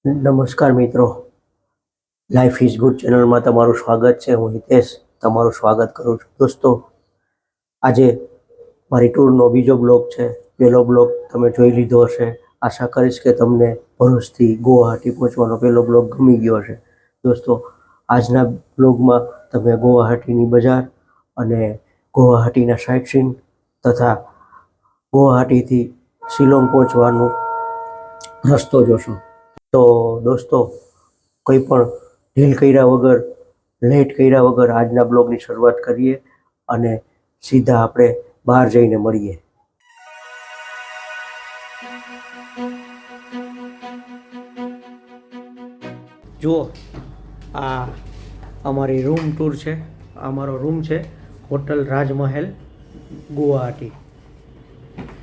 નમસ્કાર મિત્રો, life is good ચેનલમાં તમારું સ્વાગત છે. હું હિતેશ તમારું સ્વાગત કરું છું. દોસ્તો, આજે મારી ટૂરનો બીજો બ્લોગ છે. પહેલો બ્લોગ તમે જોઈ લીધો હશે. આશા કરીશ કે તમને ભરૂચથી ગુવાહાટી પહોંચવાનો પહેલો બ્લોગ ગમી ગયો હશે. દોસ્તો, આજના બ્લોગમાં તમે ગુવાહાટીની બજાર અને ગુવાહાટીના સાઇટ સીન તથા ગુવાહાટીથી શિલોંગ પહોંચવાનો રસ્તો જોશો. તો દોસ્તો, કંઈ પણ ઢીલ કર્યા વગર, લેટ કર્યા વગર આજના બ્લોગની શરૂઆત કરીએ અને સીધા આપણે બહાર જઈને મળીએ. જુઓ, આ અમારી રૂમ ટૂર છે. અમારો રૂમ છે હોટલ રાજમહેલ ગુવાહાટી,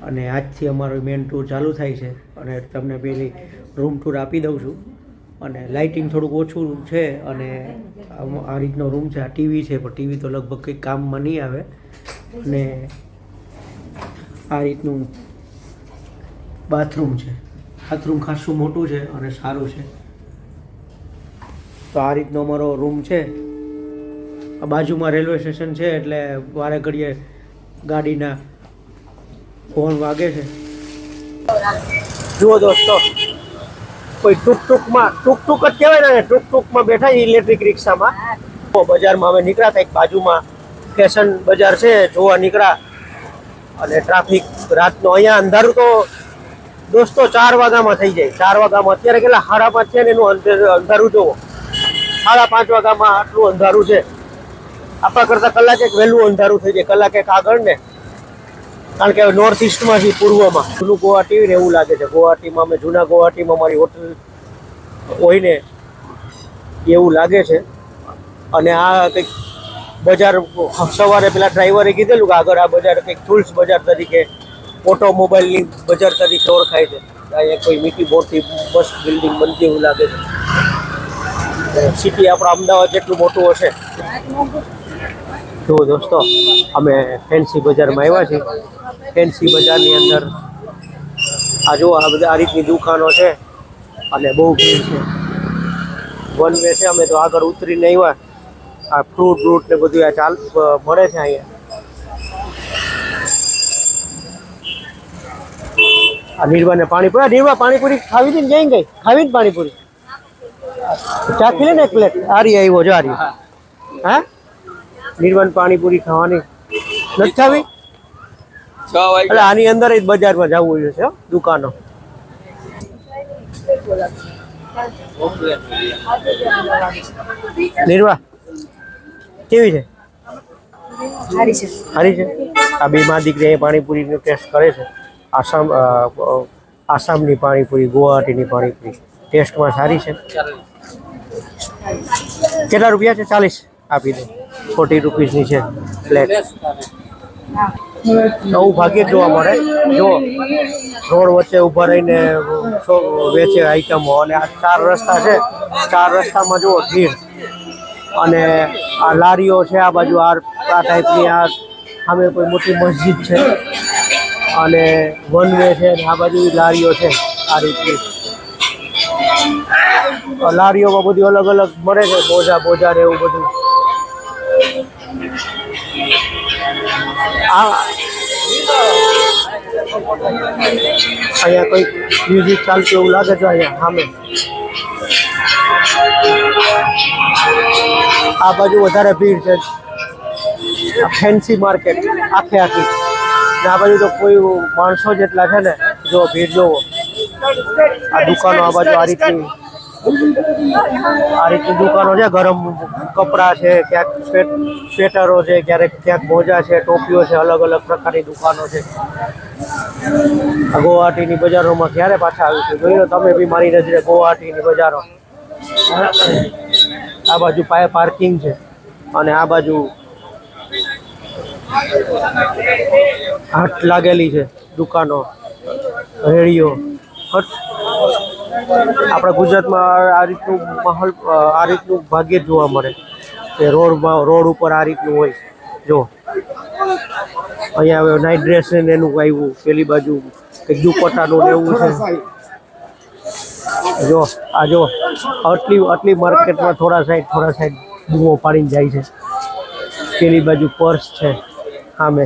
અને આજથી અમારો મેન ટૂર ચાલુ થાય છે. અને તમને પહેલી રૂમ ટૂર આપી દઉં છું. અને લાઇટિંગ થોડુંક ઓછું છે અને આ રીતનો રૂમ છે. આ ટીવી છે, પણ ટીવી તો લગભગ કંઈ કામમાં નહીં આવે. અને આ રીતનું બાથરૂમ છે. બાથરૂમ ખાસું મોટું છે અને સારું છે. તો આ રીતનો અમારો રૂમ છે. આ બાજુમાં રેલવે સ્ટેશન છે, એટલે વારે ઘડીએ ગાડીના ફોન વાગે છે. જુઓ દોસ્તો, કોઈ ટૂંક જ કહેવાય ને, ટૂંકમાં બેઠા ઇલેક્ટ્રિક રિક્ષામાં. બજારમાં અમે નીકળ્યા હતા, એક બાજુમાં ફેશન બજાર છે, જોવા નીકળ્યા. અને ટ્રાફિક રાતનો અહીંયા અંધારું તો દોસ્તો 4 વાગ્યામાં થઈ જાય. 4 વાગ્યામાં અત્યારે કેટલા 5:30 છે ને, એનું અંધારું જુઓ. 5:30 વાગ્યામાં આટલું અંધારું છે. આપણા કરતાં કલાક એક વહેલું અંધારું થઈ જાય, કલાક એક આગળ ને. કારણ કે નોર્થ ઇસ્ટમાં છે, પૂર્વમાં. જૂનું ગુવાહાટી એવું લાગે છે. ગુવાહાટીમાં અમે જૂના ગુવાહાટીમાં મારી હોટલ હોય ને એવું લાગે છે. અને આ કંઈક બજાર સવારે પેલા ડ્રાઈવરે કીધેલું કે આગળ આ બજાર કંઈક ટૂલ્સ બજાર તરીકે, ઓટોમોબાઈલની બજાર તરીકે ઓળખાય છે. અહીંયા કોઈ મીઠી મોટી બસ બિલ્ડિંગ બનતી એવું લાગે છે. સિટી આપણા અમદાવાદ જેટલું મોટું હશે. જો દોસ્તો, અમે ફેન્સી બજારમાં આવ્યા છીએ. ફેન્સી બજારની અંદર આ જો આ બધા આ રીતની દુકાનો છે અને બહુ ભીડ છે. વન વે છે. અમે તો આગળ ઉતરીને આવ્યા. આ ફ્રૂટ ને બધું આ મળે છે અહીંયા. આ નિર્વાને પાણીપુરી, નિર્વા પાણીપુરી ખાવી હતી ને? ક્યાં ગઈ? ખાવી જ પાણીપુરી? ચાખી લે ને એક પ્લેટ. આરી આવ્યો જો, આરી. હા, નિર્વાણ પાણીપુરી ખાવાની નથી ખાવી? એટલે આની અંદર જ બજારમાં જવું છે, દુકાનો. નિર્વા કેવી છે? સારી છે. આ બે માં દીકરી પાણીપુરીનો ટેસ્ટ કરે છે. આસામની પાણીપુરી, ગુવાહાટીની પાણીપુરી ટેસ્ટમાં સારી છે. કેટલા રૂપિયા છે? 40 આપી દો. 40 રૂપીસની છે પ્લેટ. નવું ભાગ્ય જોવા મળે. જો રોડ વચ્ચે ઊભા રહીને વેચે આઈટમો. અને આ 4 રસ્તા છે. 4 રસ્તામાં જુઓ ભીડ. અને આ લારીઓ છે આ બાજુ. આ ટાઈપની. આ સામે કોઈ મોટી મસ્જિદ છે અને વન વે છે. આ બાજુ લારીઓ છે. આ રીતની લારીઓમાં બધું અલગ અલગ મળે છે. બોજા ને એવું બધું. અહીંયા કંઈક મ્યુઝિક ચાલતું એવું લાગે છે. અહીંયા સામે આ બાજુ વધારે ભીડ છે. ફેન્સી માર્કેટ આખી. ને આ બાજુ તો કોઈ માણસો જેટલા છે ને. જો ભીડ જોવો. આ દુકાનો આ બાજુ આ રીતની દુકાનો છે. ગરમ કપડાં છે, ક્યાંક સ્વેટરો છે, ક્યાંક મોજા છે, ટોપીઓ છે. અલગ અલગ પ્રકારની દુકાનો છે. ગુવાહાટીની બજારોમાં ક્યારે પાછા આવીશું? જોઈ લો તમે બી મારી નજરે ગુવાહાટીની બજારો. આ બાજુ પાર્કિંગ છે અને આ બાજુ હાટ લાગેલી છે. દુકાનો, રેડીઓ. આપણા ગુજરાતમાં આ રીતનું માહોલ, આ રીતનું ભાગ્યે જ જોવા મળે કે રોડ ઉપર આ રીતનું હોય. જો અહીંયા હવે નાઇટ ડ્રેસ ને એનું આવ્યું. પેલી બાજુ કંઈક દુપટ્ટાનું એવું છે. જો આ જો આટલી માર્કેટમાં થોડા સાઈડ બૂમો પાડીને જાય છે. પેલી બાજુ પર્સ છે સામે.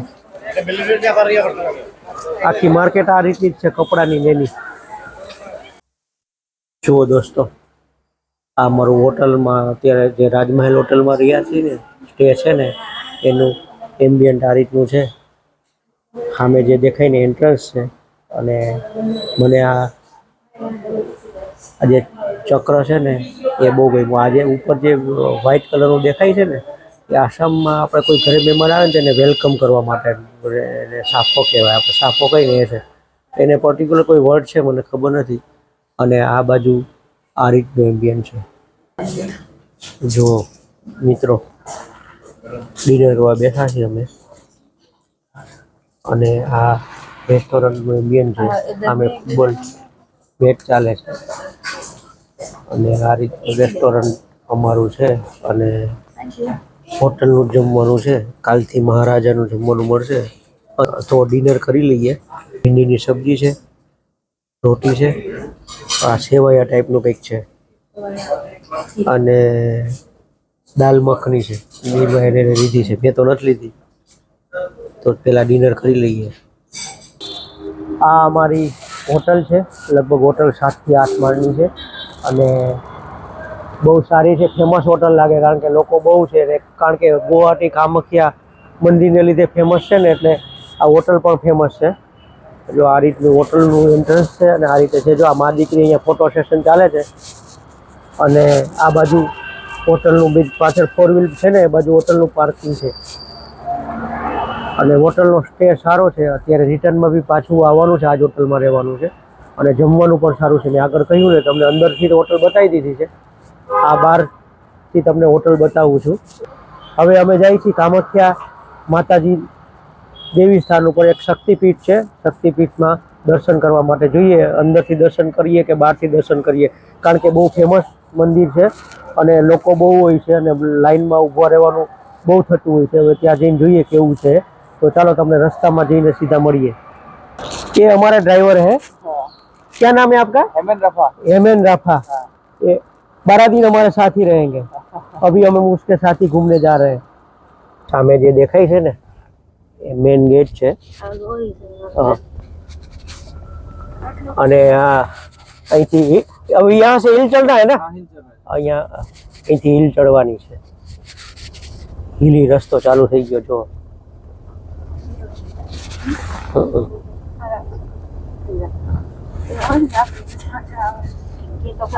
આખી માર્કેટ આ રીતની જ છે કપડાની એની. જુઓ દોસ્તો, આ મારું હોટલમાં અત્યારે જે રાજમહેલ હોટલમાં રહ્યા છીએ ને, સ્ટે છે ને, એનું એમ્બિયન્ટ આ રીતનું છે. સામે જે દેખાય ને એન્ટ્રન્સ છે. અને મને આ જે ચક્ર છે ને એ બહુ ગમ્યું. આજે ઉપર જે વ્હાઈટ કલરનું દેખાય છે ને એ આસામમાં આપણે કોઈ ઘરે મહેમાન આવે ને તેને વેલકમ કરવા માટે એને સાફો કહેવાય. આપણે સાફો કહીને એ છે, એને પર્ટિક્યુલર કોઈ વર્ડ છે મને ખબર નથી. અને આ બાજુ આ રીતનું એમ્બિયન્ટ છે. જો મિત્રો, ડિનર કરવા બેઠા છીએ અમે અને આ રેસ્ટોરન્ટનું એમ્બિયન્ટ છે. સામે ફૂટબોલ મેચ ચાલે છે અને આ રીતનું રેસ્ટોરન્ટ અમારું છે. અને હોટલનું જમવાનું છે. કાલથી મહારાજાનું જમવાનું મળશે. તો ડિનર કરી લઈએ. ભીંડીની સબ્જી છે, રોટી છે, આ સેવૈયા ટાઈપનું કંઈક છે અને દાલ મખની છે. નીરભાઈ એને લીધી છે, મેં તો નથી લીધી. તો પહેલાં ડિનર કરી લઈએ. આ અમારી હોટલ છે. લગભગ હોટલ 7 થી 8 માળની છે અને બહુ સારી છે. ફેમસ હોટલ લાગે કારણ કે લોકો બહુ છે. કારણ કે ગુવાહાટી કામાખ્યા મંદિરને લીધે ફેમસ છે ને, એટલે આ હોટલ પણ ફેમસ છે. જો આ રીતનું હોટલનું એન્ટ્રન્સ છે અને આ રીતે છે. જો આ મા દીકરી અહીંયા ફોટો સેશન ચાલે છે અને આ બાજુ હોટલનું બીજ પાછળ 4 વ્હીલ છે ને એ બાજુ હોટલનું પાર્કિંગ છે. અને હોટલનો સ્ટે સારો છે. અત્યારે રિટર્નમાં બી પાછું આવવાનું છે. આ જ હોટલમાં રહેવાનું છે અને જમવાનું પણ સારું છે. મેં આગળ કહ્યું ને તમને અંદરથી તો હોટલ બતાવી દીધી છે. આ બહારથી તમને હોટલ બતાવું છું. હવે અમે જઈએ છીએ કામાખ્યા માતાજી દેવી સ્થાન ઉપર. એક શક્તિપીઠ છે. શક્તિપીઠમાં દર્શન કરવા માટે જોઈએ અંદરથી દર્શન કરીએ કે બહારથી દર્શન કરીએ, કારણ કે બહુ ફેમસ મંદિર છે અને લોકો બહુ હોય છે અને લાઈનમાં ઊભા રહેવાનું બહુ થતું હોય છે. હવે ત્યાં જઈને જોઈએ કેવું છે. तो चलो तुमने रास्ता में जईने सीधा मळिए. ये हमारा ड्राइवर है. क्या नाम है आपका? हेमन राफा. ये 12 दिन हमारे साथ ही रहेंगे. अभी हम उसके साथ ही घूमने जा रहे हैं. सामे जे देखाय छे ने ये मेन गेट छे. અને અહીંથી હવે यहाँ से हिल चढ़ना है ना? અહીંયા અહીંથી हिल चढ़વાની છે. હિલી રસ્તો ચાલુ થઈ ગયો જો.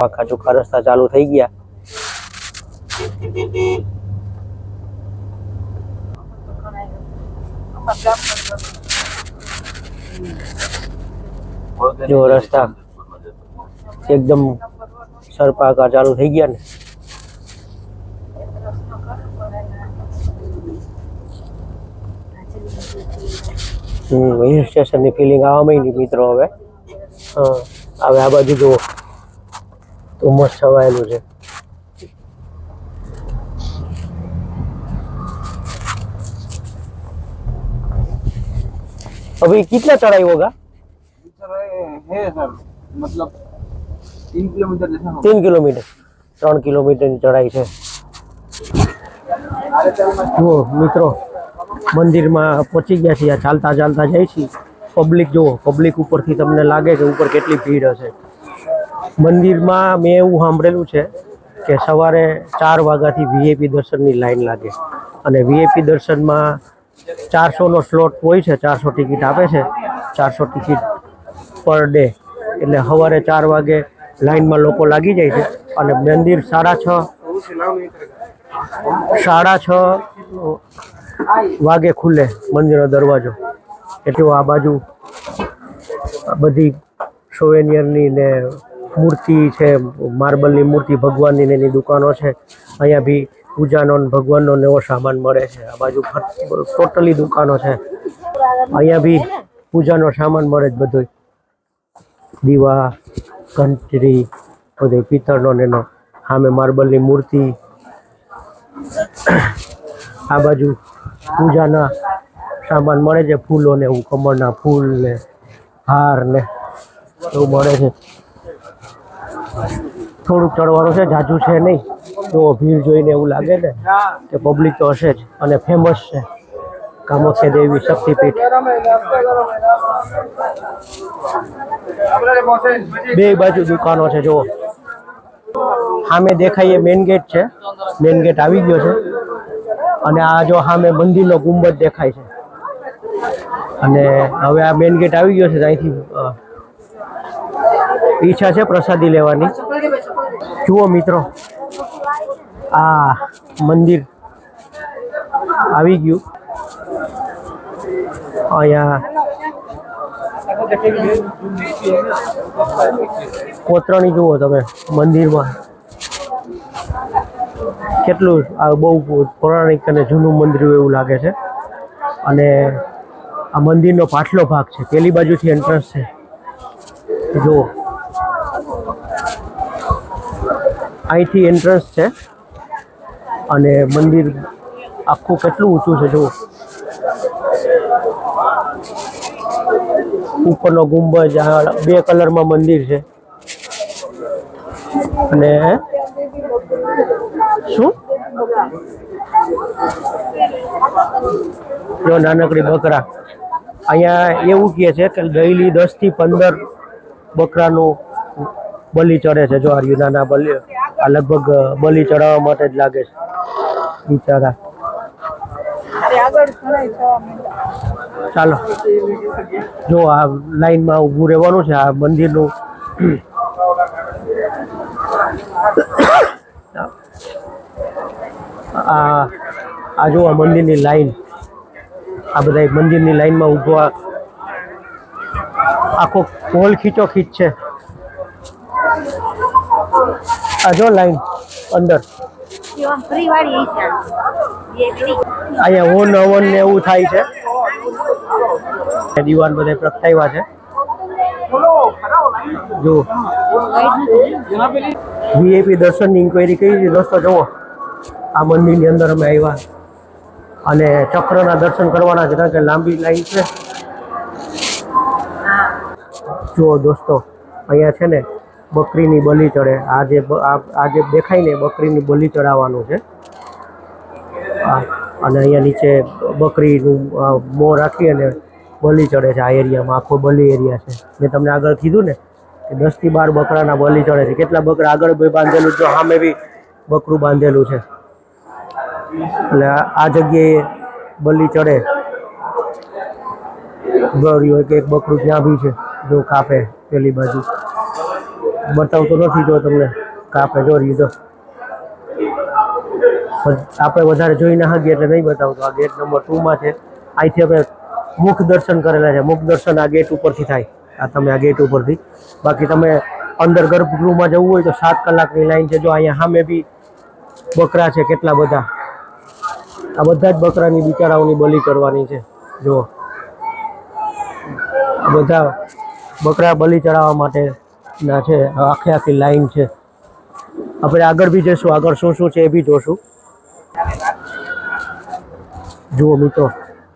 આખા ચોખ્ખા રસ્તા ચાલુ થઈ ગયા. જો રસ્તા એકદમ સરપાકા ચાલુ થઈ ગયા ને. હિલ સ્ટેશનની ફિલિંગ આવવા માંડી મિત્રો. હવે હવે આ બાજુ જુઓ તો મસ્ત છવાયેલું છે. अभी कितना चढ़ाई होगा? है सर, मतलब 3 किलोमीटर जैसा होगा. 3 किलोमीटर 3 કિલોમીટરની ચઢાઈ છે. જુઓ મિત્રો, મંદિરમાં પહોંચી ગયા છીએ. ચાલતા ચાલતા જાય છીએ. પબ્લિક જુઓ, પબ્લિક ઉપરથી તમને લાગે કે ઉપર કેટલી ભીડ હશે. મંદિરમાં મેં એવું સાંભળેલું છે કે સવારે 4 વાગ્યાથી વીઆઈપી દર્શનની લાઈન લાગે અને વીઆઈપી દર્શનમાં 400નો સ્લોટ હોય છે. 400 ટિકિટ આપે છે. 400 ટિકિટ પર ડે. એટલે સવારે 4 વાગે લાઈનમાં લોકો લાગી જાય છે અને મંદિર 6:30 વાગે ખુલે મંદિરનો દરવાજો. એટલે આ બાજુ બધી સોવેનિયરની ને મૂર્તિ છે, માર્બલની મૂર્તિ ભગવાનની ને એની દુકાનો છે. અહીંયા બી પૂજાનો ભગવાનનો નવો સામાન મળે છે. આ બાજુ ટોટલી દુકાનો છે. અહીંયા બી પૂજાનો સામાન મળે જ બધો. દીવા, ઘંટડી, બધો પિત્તળનો ને એનો. સામે માર્બલની મૂર્તિ. આ બાજુ પૂજાના સામાન મળે છે. ફૂલો ને એવું, કમળના ફૂલ ને હાર ને એવું મળે છે. થોડુંક ચડવાનું છે, જાજુ છે નહીં. જો ભીડ જોઈને એવું લાગે ને કે પબ્લિક તો હશે જ, અને ફેમસ છે કામાખ્યા દેવી શક્તિપીઠ. બે બાજુ દુકાનો છે. જુઓ સામે દેખાય એ મેઇન ગેટ છે. મેઇન ગેટ આવી ગયો છે, અને આ જો સામે મંદિરનો ગુંબજ દેખાય છે. અને હવે આ મેઇન ગેટ આવી ગયો છે. અહીંથી ઈચ્છા છે પ્રસાદી લેવાની. જુઓ મિત્રો, આ મંદિર આવી ગયું. અહીંયા કોતરણી જુઓ તમે મંદિરમાં, કેટલું આ બહુ પૌરાણિક અને જૂનું મંદિર એવું લાગે છે. અને આ મંદિરનો પાછલો ભાગ છે, પેલી બાજુથી એન્ટ્રન્સ છે. જુઓ અહીંથી એન્ટ્રન્સ છે, અને મંદિર આખું કેટલું ઊંચું છે. જુઓ ઉપરનો ગુંબજ, બે કલરમાં મંદિર છે. અને શું જો નાનકડી બકરા, અહીંયા એવું કહે છે કે ડેઈલી 10 થી 15 બકરાનું બલિ ચડે છે. જો આ નાના બલિ, આ લગભગ બલિ ચડાવવા માટે જ લાગે છે બિચારા. ચાલો જો આ લાઈનમાં ઊભું રહેવાનું છે. આ મંદિરનું આ જો આ મંદિરની લાઈન, આ બધા મંદિરની લાઈનમાં ઊભા, આખો હોલ ખીચો ખીચ છે. આ જો લાઈન અંદર, અહીંયા હોન હવન ને એવું થાય છે. દીવાન બધા પ્રગટાવ્યા છે. જો વીઆઈપી દર્શનની ઇન્ક્વાયરી કરી હતી દોસ્તો. જુઓ આ મંદિરની અંદર અમે આવ્યા, અને ચક્રના દર્શન કરવાના છે, કારણ કે લાંબી લાઈન છે. જુઓ દોસ્તો, અહીંયા છે ને બકરીની બલિ ચડે. આ જે દેખાય ને બકરીની બલિ ચડાવવાનું છે. અને અહીંયા નીચે બકરીનું મોં રાખી અને બલિ ચડે છે. આ એરિયામાં આખો બલિ એરિયા છે. મેં તમને આગળ કીધું ને કે 10 થી 12 બકરાના બલિ ચડે છે. કેટલા બકરા આગળ બી બાંધેલું, જો સામે બી બકરું બાંધેલું છે. એટલે આ જગ્યાએ બલિ ચડે. એક બકરું ત્યાં બી છે, જો કાપે પેલી બાજુ. બતાવતો નથી જો તમને, કાપે જો રીધો. આપણે વધારે જોઈ ના શકીએ એટલે નહીં બતાવતો. આ ગેટ નંબર 2 માં છે. અહીંથી અમે મુખ દર્શન કરેલા છે. મુખ દર્શન આ ગેટ ઉપરથી થાય. આ તમે આ ગેટ ઉપરથી, બાકી તમે અંદર ગર્ભગૃહમાં જવું હોય તો 7 કલાકની લાઈન છે. જો અહીંયા સામે બી બકરા છે કેટલા બધા. આ બધા જ બકરાની બિચારાઓની બલિ કરવાની છે. જો બધા બકરા બલિ ચડાવવા માટેના છે. આખી લાઈન છે. આપણે આગળ બી જઈશું, આગળ શું શું છે એ બી જોશું. જુઓ મિત્રો,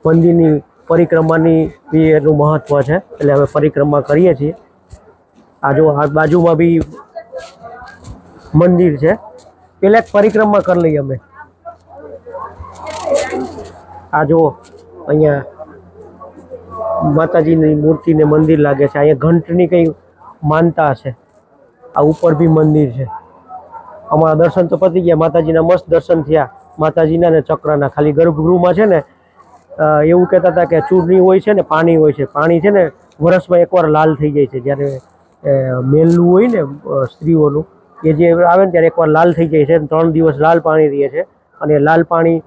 મંદિરની પરિક્રમાની બી એનું મહત્વ છે, એટલે અમે પરિક્રમા કરીએ છીએ. આ જો આ બાજુમાં બી મંદિર છે. પેલા એક પરિક્રમા કરી લઈએ અમે. આ જો અહીંયા માતાજીની મૂર્તિને મંદિર લાગે છે. અહીંયા ઘંટની કંઈ માનતા છે. આ ઉપર બી મંદિર છે. અમારા દર્શન તો પતી ગયા, માતાજીના મસ્ત દર્શન થયા. માતાજીના ને ચક્રના. ખાલી ગર્ભગૃહમાં છે ને એવું કહેતા હતા કે ચૂર્ણી હોય છે ને પાણી હોય છે. પાણી છે ને વર્ષમાં એકવાર લાલ થઈ જાય છે. જ્યારે મેલું હોય ને સ્ત્રીઓનું, એ જે આવે ને ત્યારે એકવાર લાલ થઈ જાય છે. 3 દિવસ લાલ પાણી રહે છે, અને લાલ પાણી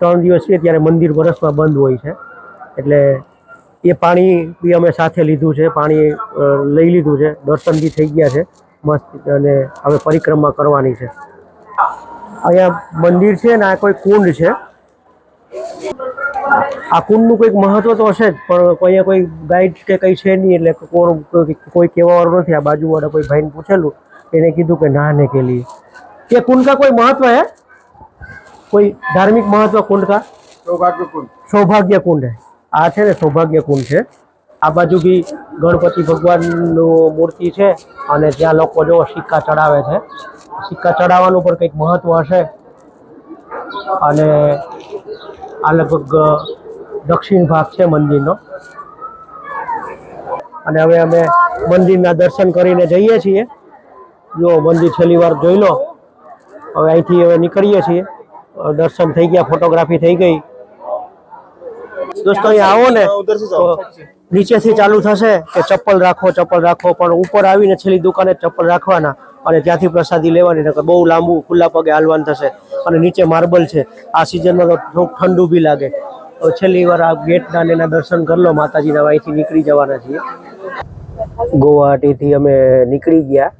3 દિવસ છે ત્યારે મંદિર વર્ષમાં બંધ હોય છે. એટલે એ પાણી બી અમે સાથે લીધું છે. પાણી લઈ લીધું છે. દર્શન બી થઈ ગયા છે મસ્ત, અને હવે પરિક્રમા કરવાની છે. અહીંયા મંદિર છે ને આ કોઈ કુંડ છે. આ કુંડનું કોઈક મહત્વ તો હશે જ, પણ અહીંયા કોઈ ગાઈડ કે કંઈ છે નહીં, એટલે કોઈ કહેવાવાળું નથી. આ બાજુવાળા કોઈ ભાઈને પૂછેલું, એને કીધું કે નહાने के लिए ये कुंड का कोई महत्व है, कोई धार्मिक महत्व कुंड का? सौभाग्य कुंड, सौभाग्य कुंड है. આ છે ને સૌભાગ્ય કુંડ છે. આ બાજુ બી ગણપતિ ભગવાનનું મૂર્તિ છે અને ત્યાં લોકો જો સિક્કા ચડાવે છે. સિક્કા ચડાવવાનું પણ કંઈક મહત્વ હશે. અને આ લગભગ દક્ષિણ ભાગ છે મંદિરનો. અને હવે અમે મંદિરના દર્શન કરીને જઈએ છીએ. જો મંદિર છેલ્લી વાર જોઈ લો. હવે અહીંથી હવે નીકળીએ છીએ. દર્શન થઈ ગયા, ફોટોગ્રાફી થઈ ગઈ. દોસ્તો અહીંયા આવો ને તો નીચેથી ચાલુ થશે કે ચપ્પલ રાખો, પણ ઉપર આવીને છેલ્લી દુકાને ચપ્પલ રાખવાના અને ત્યાંથી પ્રસાદી લેવાની. નકર બહુ લાંબુ ખુલ્લા પગે હાલવાનું થશે. અને નીચે માર્બલ છે. આ સિઝનમાં તો થોડુંક ઠંડુ બી લાગે. છેલ્લી વાર આ ગેટના ને એના દર્શન કરી લો માતાજીના. અહીંથી નીકળી જવાના છીએ. ગુવાહાટીથી અમે નીકળી ગયા.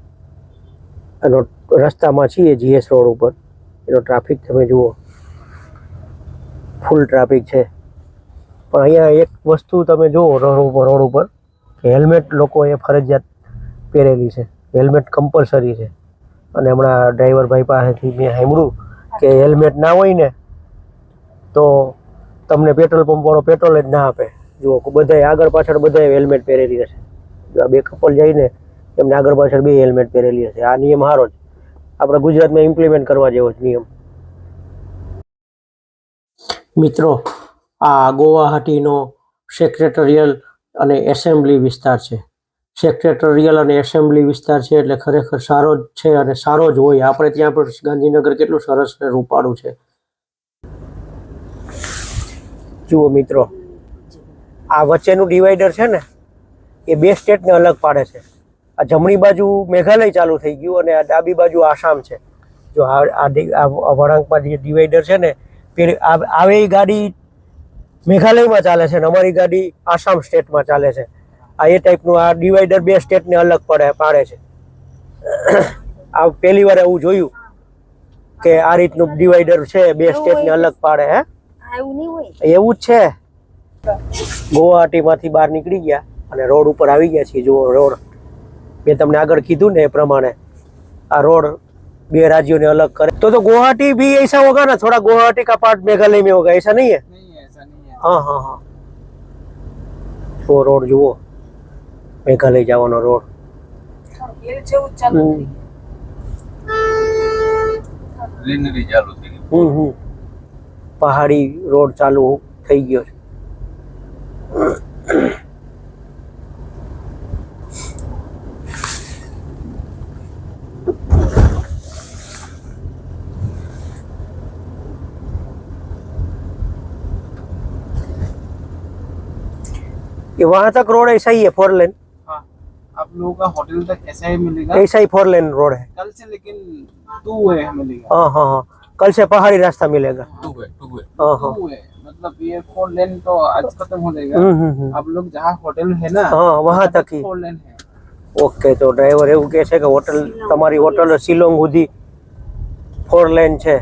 એનો રસ્તામાં છીએ GS રોડ ઉપર. એનો ટ્રાફિક તમે જુઓ, ફૂલ ટ્રાફિક છે. પણ અહીંયા એક વસ્તુ તમે જુઓ રોડ ઉપર કે હેલ્મેટ લોકોએ ફરજિયાત પહેરેલી છે. હેલ્મેટ કમ્પલસરી છે. અને હમણાં ડ્રાઈવર ભાઈ પાસેથી મેં સાંભળ્યું કે હેલ્મેટ ના હોય ને તો તમને પેટ્રોલ પંપવાળો પેટ્રોલ જ ના આપે. જુઓ બધાએ આગળ પાછળ બધાએ હેલ્મેટ પહેરેલી હશે. જો આ બે કપલ જઈને એમને આગળ પાછળ બે હેલ્મેટ પહેરેલી હશે. આ નિયમ સારો જ, આપણે ગુજરાતમાં ઇમ્પ્લિમેન્ટ કરવા જેવો જ નિયમ. મિત્રો, આ ગુવાહાટીનો સેક્રેટરિયલ અને એસેમ્બલી વિસ્તાર છે. સેક્રેટરિયલ અને એસેમ્બલી વિસ્તાર છે એટલે ખરેખર સારો જ છે અને સારો જ હોય. આપણે ત્યાં પણ ગાંધીનગર કેટલું સરસ ને રૂપાળું છે. જુઓ મિત્રો, આ વચ્ચેનું ડિવાઈડર છે ને એ બે સ્ટેટને અલગ પાડે છે. આ જમણી બાજુ મેઘાલય ચાલુ થઈ ગયું અને આ ડાબી બાજુ આસામ છે. જો આ વળાંકમાં જે ડિવાઈડર છે ને, આવી ગાડી મેઘાલયમાં ચાલે છે અને અમારી ગાડી આસામ સ્ટેટમાં ચાલે છે. આ એ ટાઈપનું આ ડિવાઈડર બે સ્ટેટને અલગ પાડે છે. આ પહેલી વાર એવું જોયું કે આ રીતનું ડિવાઈડર છે, બે સ્ટેટને અલગ પાડે. એવું જ છે. ગુવાહાટીમાંથી બહાર નીકળી ગયા અને રોડ ઉપર આવી ગયા છીએ. જુઓ રોડ, મેં તમને આગળ કીધું ને એ પ્રમાણે આ રોડ બે राज्यों ने अलग करे. तो गुवाहाटी भी ऐसा होगा ना, थोड़ा गुवाहाटी का पार्ट मेघालय में होगा, ऐसा नहीं है? नहीं है, ऐसा नहीं है. हाँ हाँ हाँ. वो रोड જુઓ, મેઘાલય જવાનો રોડ. ગ્રીનરી ચાલુ થઈ ગઈ. પહાડી રોડ ચાલુ થઈ ગયો છે. ये वहां तक रोड ऐसा ही है, 4 लेन. हाँ, आप लोगों का होटल तक ऐसा ही मिलेगा. ऐसा ही 4 लेन रोड है. कल से लेकिन 2 वे मिलेगा. हाँ हाँ हाँ, कल से पहाड़ी रास्ता मिलेगा. 2 वे. हाँ हाँ. 2 वे मतलब ये 4 लेन तो आज खत्म हो जाएगा. आप लोग जहाँ होटल है ना, हाँ वहाँ तक ही 4 लेन है. ઓકે. તો ડ્રાઈવર એવું કહે છે કે હોટલ, તમારી હોટલ શિલોંગ સુધી 4 લેન છે.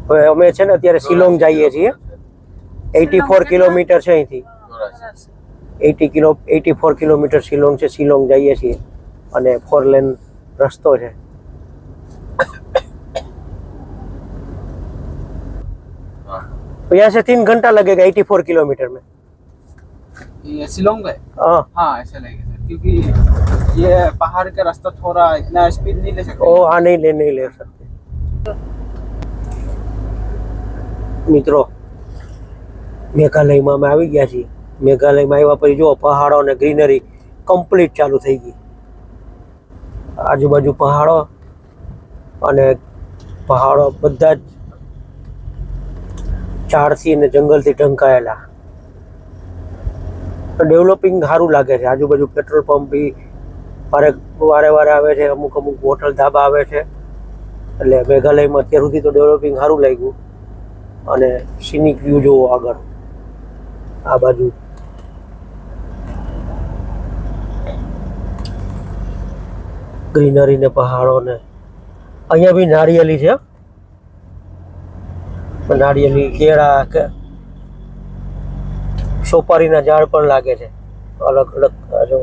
હવે અમે છે ને અત્યારે શિલોંગ જઈએ છીએ. 84 કિલોમીટર છે અહીંથી. 84 કિલોમીટર શિલોંગ છે. શિલોંગ જઈએ છીએ અને 4 લેન રસ્તો છે. तो यहाँ से 3 घंटा लगेगा 84 किलोमीटर में. ये शिलोंग है. हाँ. हाँ ऐसा लगेगा सर, क्योंकि ये पहाड़ का रास्ता थोड़ा इतना स्पीड नहीं ले सकते. ओ हाँ, नहीं ले सकते. મિત્રો, મેઘાલયમાં અમે આવી ગયા છીએ. મેઘાલયમાં આવ્યા પછી જુઓ પહાડો અને ગ્રીનરી કમ્પ્લીટ ચાલુ થઈ ગઈ. આજુબાજુ પહાડો અને પહાડો બધા જ ઝાડથી અને જંગલથી ઢંકાયેલા. ડેવલપિંગ સારું લાગે છે. આજુબાજુ પેટ્રોલ પંપ બી વારે આવે છે. અમુક હોટલ ધાબા આવે છે. એટલે મેઘાલયમાં અત્યાર સુધી તો ડેવલપિંગ સારું લાગ્યું. અને સિનિક વ્યૂ જોવો આગળ આ બાજુ. ગ્રીનરી ને પહાડો ને અહીંયા બી નારિયેલી છે. નારિયેલી, કેળા, સોપારીના ઝાડ પણ લાગે છે અલગ અલગ. જો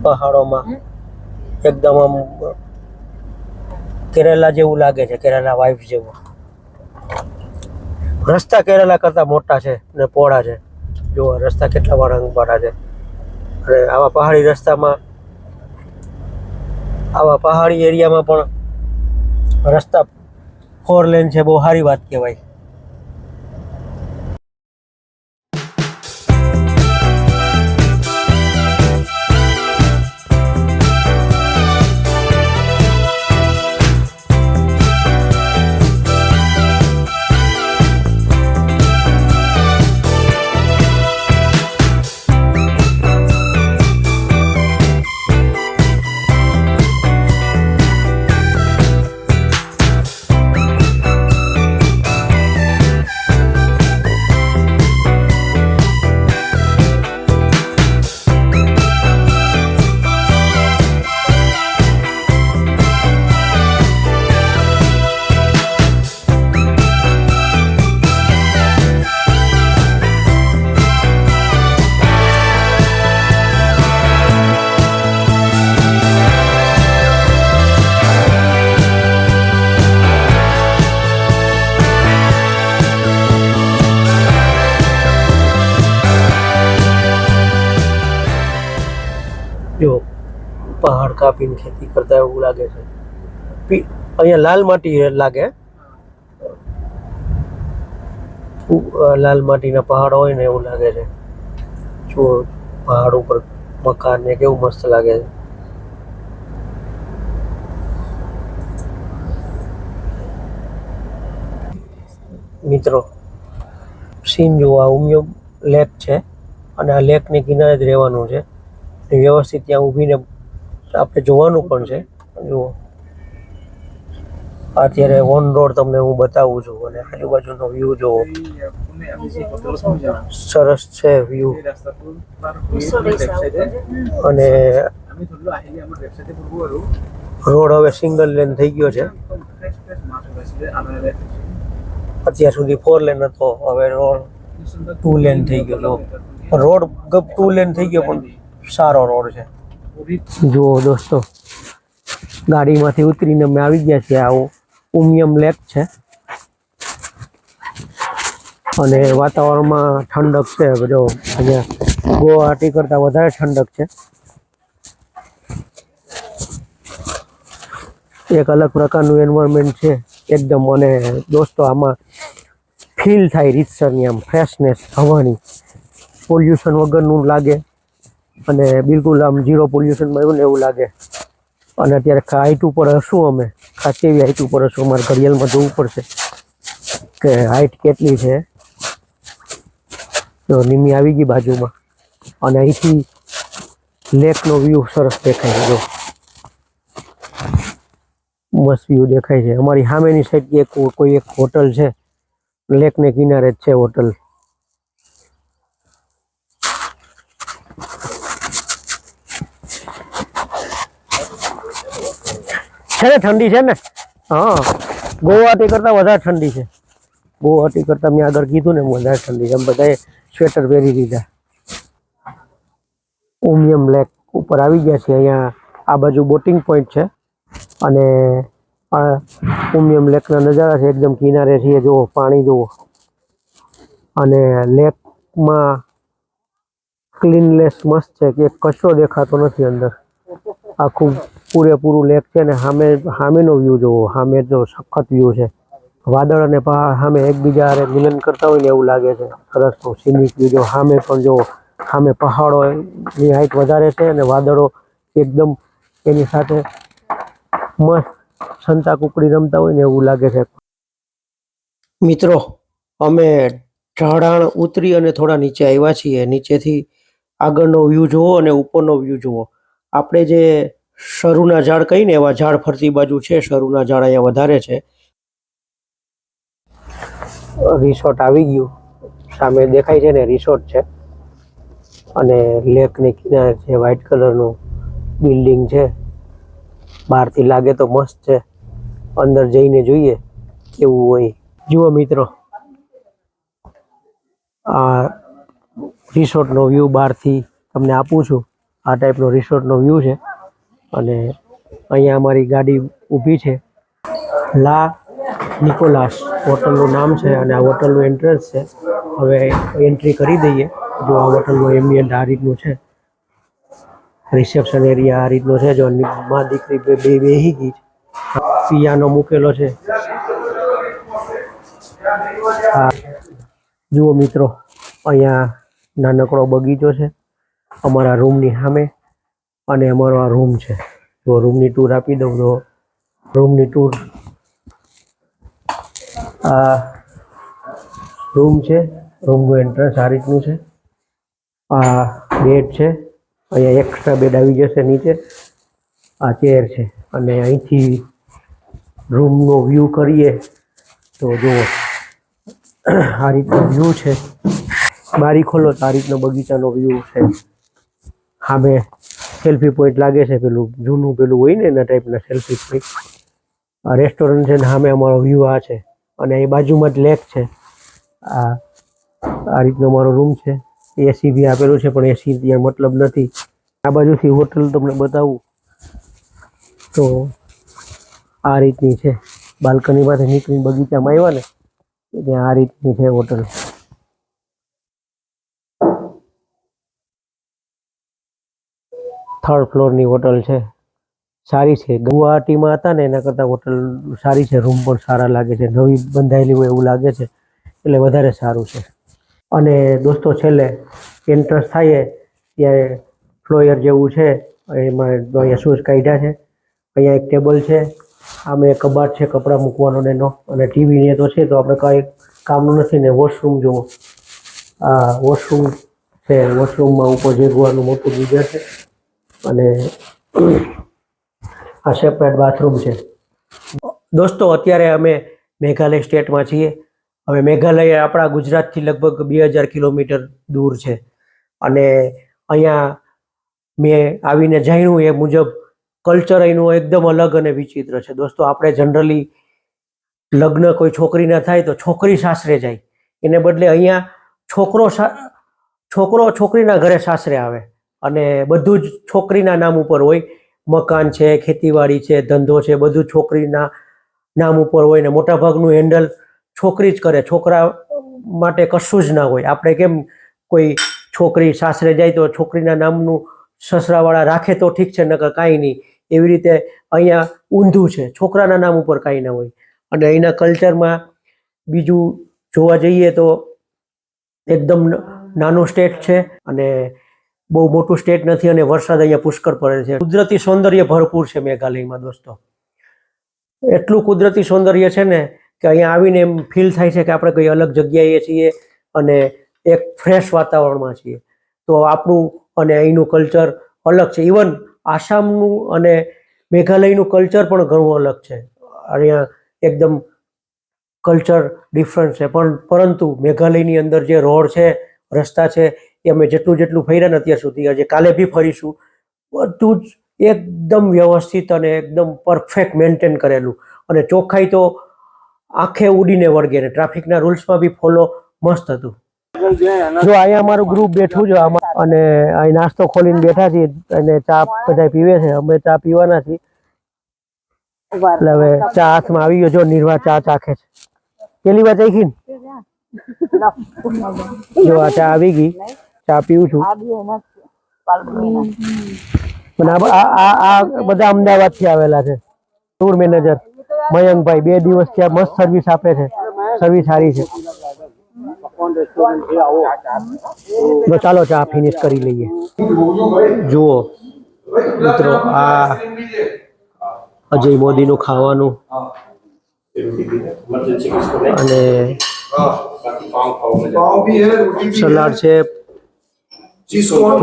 પહાડોમાં એકદમ આમ કેરેલા જેવું લાગે છે, કેરેલા વાઇફ જેવું. રસ્તા કેરેલા કરતા મોટા છે ને પહોળા છે. જો આ રસ્તા કેટલા વાળા છે. અને આવા પહાડી રસ્તામાં, આવા પહાડી એરિયામાં પણ રસ્તા 4 લેન છે, બહુ સારી વાત કહેવાય. જો પહાડ કાપીને ખેતી કરતા એવું લાગે છે. અહીંયા લાલ માટી લાગે, લાલ માટીના પહાડ હોય ને એવું લાગે છે. જો પહાડ ઉપર મકાન ને કેવું મસ્ત લાગે છે. મિત્રો સીન જો આ ઉમિયમ લેક છે અને આ લેકની કિનારે જ રહેવાનું છે. વ્યવસ્થિત ત્યાં ઊભીને આપણે જોવાનું પણ છે. જુઓ અત્યારે ઓન રોડ તમને હું બતાવું છું અને આજુબાજુનો વ્યૂ જોવો, સરસ છે વ્યૂ. અને રોડ હવે સિંગલ લેન થઈ ગયો છે. અત્યાર સુધી 4 લેન હતો, હવે રોડ 2 લેન થઈ ગયો. રોડ 2 લેન થઈ ગયો પણ સારો રોડ છે. જુઓ દોસ્તો, ગાડીમાંથી ઉતરીને અમે આવી ગયા છીએ. આવું ઉમિયમ લેક છે અને વાતાવરણમાં ઠંડક છે. જો અહીંયા ગુવાહાટી કરતાં વધારે ઠંડક છે. એક અલગ પ્રકારનું એન્વાયરમેન્ટ છે એકદમ. અને દોસ્તો આમાં ફીલ થાય રીતસરની, આમ ફ્રેશનેસ હવાની, પોલ્યુશન વગરનું લાગે અને બિલકુલ આમ ઝીરો પોલ્યુશનમાં એવું ને એવું લાગે. અને અત્યારે હાઈટ ઉપર હશું અમે, ખાસ એવી હાઈટ ઉપર હશું. અમારે ઘડિયાળમાં જોવું પડશે કે હાઈટ કેટલી છે. તો નિમી આવી ગઈ બાજુમાં અને અહીંથી લેકનો વ્યૂ સરસ દેખાય છે. જો મસ્ત વ્યૂ દેખાય છે. અમારી સામેની સાઈડ કોઈ એક હોટલ છે, લેકને કિનારે જ છે હોટલ. છે ને ઠંડી છે ને? હા, ગુવાહાટી કરતાં વધારે ઠંડી છે. ગુવાહાટી કરતાં મેં આગળ કીધું ને વધારે ઠંડી છે. એમ બધાએ સ્વેટર પહેરી દીધા. ઉમિયમ લેક ઉપર આવી ગયા છે. અહીંયા આ બાજુ બોટિંગ પોઈન્ટ છે અને આ ઉમિયમ લેકના નજારા છે. એકદમ કિનારે છીએ, જુઓ પાણી જુઓ. અને લેકમાં ક્લીનનેસ મસ્ત છે કે કચરો દેખાતો નથી અંદર. આખું પૂરેપૂરું લેક છે ને સામેનો વ્યૂ જુઓ. સામે જો સખત વ્યૂ છે. વાદળ અને પહાડ સામે એકબીજા મિલન કરતા હોય ને એવું લાગે છે. સરસનું સીનિક વ્યૂ. જો સામે પણ જો, સામે પહાડોની હાઈટ વધારે છે અને વાદળો એકદમ એની સાથે મસ્ત સંતા કુકડી રમતા હોય ને એવું લાગે છે. મિત્રો અમે ઢાળાણ ઉતરી અને થોડા નીચે આવ્યા છીએ. નીચેથી આગળનો વ્યૂ જુઓ અને ઉપરનો વ્યૂ જુઓ. આપણે જે શરૂના ઝાડ કહીને એવા ઝાડ ફરતી બાજુ છે. શરૂના ઝાડ અહીંયા વધારે છે. રિસોર્ટ આવી ગયું, સામે દેખાય છે ને રિસોર્ટ છે. અને લેકની કિનારે છે, વ્હાઈટ કલરનું બિલ્ડિંગ છે. બહારથી લાગે તો મસ્ત છે, અંદર જઈને જોઈએ કેવું હોય. જુઓ મિત્રો, આ રિસોર્ટનો વ્યૂ બહારથી તમને આપું છું. આ ટાઈપનો રિસોર્ટનો વ્યૂ છે અને અહીંયા અમારી ગાડી ઊભી છે. લા નિકોલાસ હોટલનું નામ છે અને આ હોટલનું એન્ટ્રન્સ છે. હવે એન્ટ્રી કરી દઈએ જો આ હોટલનો એમ્બિયન્ટ આ રીતનું છે, રિસેપ્શન એરિયા આ રીતનો છે. જો માં દીકરી બેહી ગઈ છે, પિયાનો મૂકેલો છે. હા જુઓ મિત્રો, અહીંયા નાનકડો બગીચો છે અમારા રૂમની સામે, અને અમારો આ રૂમ છે. જો રૂમની ટૂર આપી દઉં તો રૂમની ટૂર, આ રૂમ છે. રૂમનું એન્ટ્રન્સ આ રીતનું છે. આ બેડ છે, અહીંયા એક્સ્ટ્રા બેડ આવી જશે નીચે. આ ચેર છે, અને અહીંથી રૂમનો વ્યૂ કરીએ તો જુઓ આ રીતનો વ્યૂ છે. બારી ખોલો તો આ રીતનો બગીચાનો વ્યૂ છે. સામે સેલ્ફી પોઈન્ટ લાગે છે, પેલું જૂનું પેલું હોય ને એના ટાઈપના સેલ્ફી પોઈન્ટ. આ રેસ્ટોરન્ટ છે ને સામે અમારો વ્યૂ આ છે, અને એ બાજુમાં જ લેક છે. આ રીતનો અમારો રૂમ છે. એસી બી આપેલું છે, પણ એસી ત્યાં મતલબ નથી. આ બાજુથી હોટલ તમને બતાવું તો આ રીતની છે. બાલ્કનીમાંથી નીકળીને બગીચામાં આવ્યા ને ત્યાં આ રીતની છે હોટલ. થર્ડ ફ્લોરની હોટલ છે, સારી છે. ગુવાહાટીમાં હતા ને એના કરતાં હોટલ સારી છે. રૂમ પણ સારા લાગે છે, નવી બંધાયેલી હોય એવું લાગે છે, એટલે વધારે સારું છે. અને દોસ્તો છેલ્લે એન્ટ્રન્સ થાય ત્યારે ફ્લોયર જેવું છે, એમાં અહીંયા શૂઝ કાઢ્યા છે. અહીંયા એક ટેબલ છે, આમે કબાટ છે કપડાં મૂકવાનો એનો, અને ટીવી ને તો છે, તો આપણે કાંઈ કામનું નથી. ને વોશરૂમ જુઓ, આ વોશરૂમ છે. વોશરૂમમાં ઉપર જેગવાનું મોટું ગીઝર છે, અને આ સેપરેટ બાથરૂમ છે. દોસ્તો અત્યારે અમે મેઘાલય સ્ટેટમાં છીએ. હવે મેઘાલય આપણા ગુજરાતથી લગભગ 2000 કિલોમીટર દૂર છે, અને અહીંયા મેં આવીને જાણ્યું એ મુજબ કલ્ચર અહીંનું એકદમ અલગ અને વિચિત્ર છે. દોસ્તો આપણે જનરલી લગ્ન કોઈ છોકરીના થાય તો છોકરી સાસરે જાય, એને બદલે અહીંયા છોકરો છોકરીના ઘરે સાસરે આવે, અને બધું જ છોકરીના નામ ઉપર હોય. મકાન છે, ખેતીવાડી છે, ધંધો છે, બધું છોકરીના નામ ઉપર હોય, ને મોટાભાગનું હેન્ડલ છોકરી જ કરે. છોકરા માટે કશું જ ના હોય. આપણે કેમ કોઈ છોકરી સાસરે જાય તો છોકરીના નામનું સસરાવાળા રાખે તો ઠીક છે, નકર કાંઈ નહીં. એવી રીતે અહીંયા ઊંધું છે, છોકરાના નામ ઉપર કાંઈ ના હોય. અને અહીંના કલ્ચરમાં બીજું જોવા જઈએ તો એકદમ નાનું સ્ટેટ છે, અને બહુ મોટું સ્ટેટ નથી, અને વરસાદ અહીંયા પુષ્કળ પડે છે. કુદરતી સૌંદર્ય ભરપૂર છે મેઘાલયમાં દોસ્તો. એટલું કુદરતી સૌંદર્ય છે ને કે અહીંયા આવીને એમ ફીલ થાય છે કે આપણે કોઈ અલગ જગ્યાએ છીએ, અને એક ફ્રેશ વાતાવરણમાં છીએ. તો આપણું અને અહીંનું કલ્ચર અલગ છે. ઇવન આસામનું અને મેઘાલયનું કલ્ચર પણ ઘણું અલગ છે. અહીંયા એકદમ કલ્ચર ડિફરન્ટ છે, પણ પરંતુ મેઘાલયની અંદર જે રોડ છે, રસ્તા છે, એ અમે જેટલું ફર્યા ને અત્યાર સુધી, આજે કાલે બી ફરીશું, બધું જ એકદમ વ્યવસ્થિત અને એકદમ પરફેક્ટ મેન્ટેન કરેલું. અને ચોખ્ખાઈ તો આંખે ઉડીને વળગે, ને ટ્રાફિકના રૂલ્સમાં બી ફોલો મસ્ત હતું. જો અહીંયા અમારું ગ્રુપ બેઠું છે, અને અહીં નાસ્તો ખોલીને બેઠા છીએ, અને ચા બધા પીવે છે. અમે ચા પીવાના છીએ. એટલે હવે ચા હાથમાં આવી ગયો. જો નિર્વા ચા ચાખે છે. પેલી વાર ચાખી ને જો આ ચા આવી ગઈ, ચા પીવું છું. આ બધા અમદાવાદ થી આવેલા છે. ટૂર મેનેજર મયંકભાઈ 2 દિવસ ત્યાં મસ્ત સર્વિસ આપે છે. સર્વિસ સારી છે. તો ચાલો ચા ફિનિશ કરી લઈએ. જુઓ મિત્રો, આ અજય મોદીનું ખાવાનું, અને સલાડ છે,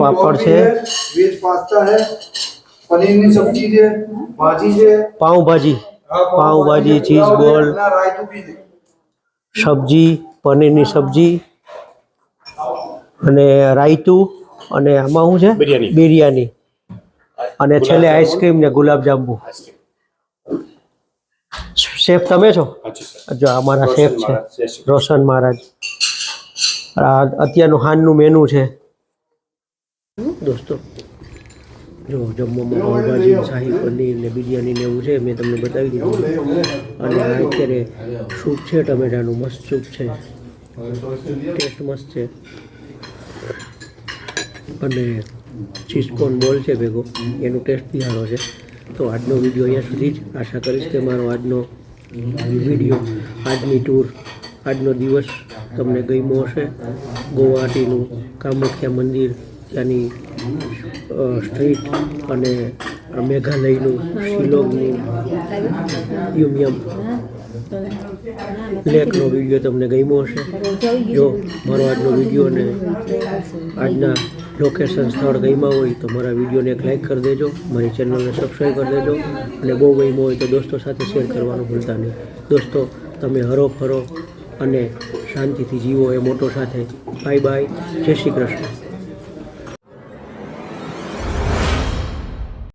પાપડ છે, वेज पास्ता है, पनीर की सब्जी है, भाजी है, પાઉંભાજી, ચીઝ બોલ, रायतू भी है। સબ્જી, પનીરની સબ્જી, અને રાયતું, અને આમાં શું છે? બિરયાની, અને છેલ્લે આઈસ્ક્રીમ ને ગુલાબજાંબુ. શેફ તમે છો? જો અમારા શેફ છે રોશન મહારાજ. આ અત્યારનું હાનનું મેનુ છે દોસ્તો. જો જમવામાં પાઉંભાજી, શાહી પનીર ને બિરયાની ને એવું છે, મેં તમને બતાવી દીધું. અને આ અત્યારે સૂપ છે ટમેટાનું, મસ્ત સૂપ છે, ટેસ્ટ મસ્ત છે. અને ચીઝકોન બોલ છે ભેગો, એનું ટેસ્ટ બી સારો છે. તો આજનો વિડીયો અહીંયા સુધી જ. આશા કરીશ કે મારો આજનો વિડીયો, આજની ટૂર, આજનો દિવસ તમને ગમ્યો હશે. ગુવાહાટીનું કામાખ્યા મંદિર, ત્યાંની સ્ટ્રીટ અને મેઘાલયનું શિલોંગનું યુમિયમ લેકનો વિડીયો તમને ગમ્યો હશે. જો મારો આજનો વિડીયો અને આજના લોકેશન સ્થળ ગમ્યા હોય તો મારા વિડીયોને એક લાઈક કરી દેજો, મારી ચેનલને સબસ્ક્રાઈબ કરી દેજો અને બહુ ગમ્યો હોય તો દોસ્તો સાથે શેર કરવાનું ભૂલતા નહીં. દોસ્તો, તમે હરો ફરો અને શાંતિથી જીવો એ મોટો સાથે. બાય બાય, જય શ્રી કૃષ્ણ.